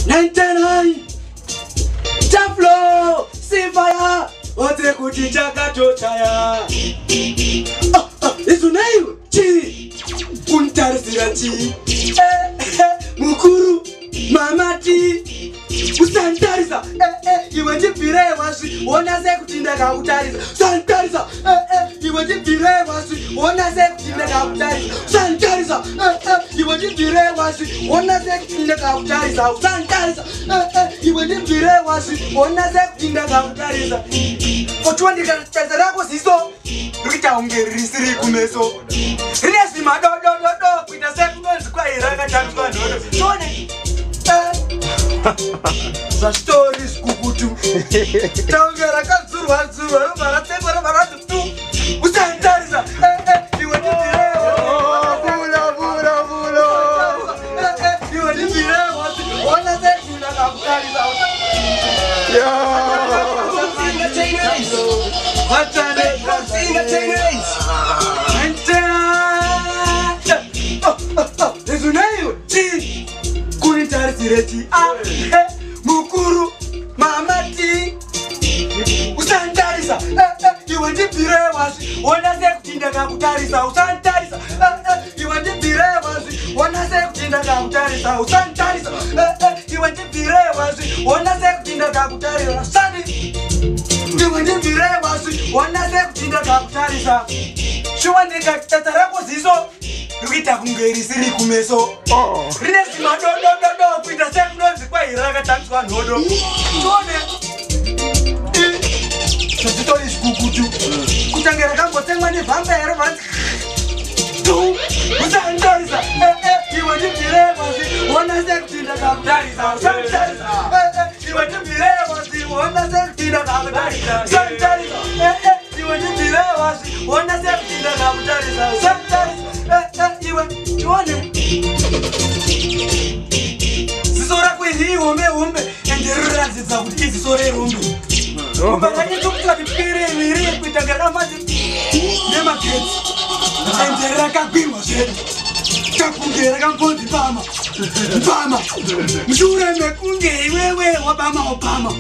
99 Taflo Sifaya Ote kuchicha katochaya Isunaiwe Chi Kuntarisira chi Mukuru Mamati Usanditarisa iwe ndibvire wasi wona sekutinda kakutarisa Usanditarisa iwe ndibvire wasi wona sekutinda kakutarisa Usanditarisa iwe ndibvire wasi wona sekutinda kakutarisa Usanditarisa iwe ndibvire wasi wona sekutinda kakutarisa Kochwa ndikataisa rako ziso rikuita unge risiri kumeso rine zvimadodododo kuita sekunonzi kwairakatamswa nhodo tone Zastori skukutu Taungera kadzurwa dzurwa Varatengora varatutu Usanditarisa iwe ndibirewa Vula iwe ndibirewa Ona sekunda kakutarisa Isunaiwe Chi Kunitarisireti Mukuru Mamati Usanditarisa iwe ndibvire wasi wona sekutinda kakutarisa Usanditarisa iwe ndibvire wasi wona sekutinda kakutarisa Usanditarisa iwe ndibvire wasi wona sekutinda kakutarisa Sani iwe ndibvire wasi wona sekutinda kakutarisa Shuwa ndikatata rako ziso rikuita kunge risiri kumeso rine zimadodododo kuita sekunonzi kwairakatamswa nhodo tone zvitori zvikukutu kutangera kangotengwa nevhambero vanzi Usanditarisa iwe ndibvire wasi wona sekutinda kakutarisa Usanditarisa iwe ndibvire wasi wona sekutinda kakutarisa Usanditarisa iwe ndibvire wasi wona sekutinda kakutarisa Usanditarisa iwe tione ziso rako iri hombe ende rinoratidza kuti iziso rerombe Umbakanyitokutira kupere miri kuita ngaramazi nemagetsi ende rakagwirwa zvedu kakunge rakambonzi Bama Mshure mekunge iwewe wabama Obama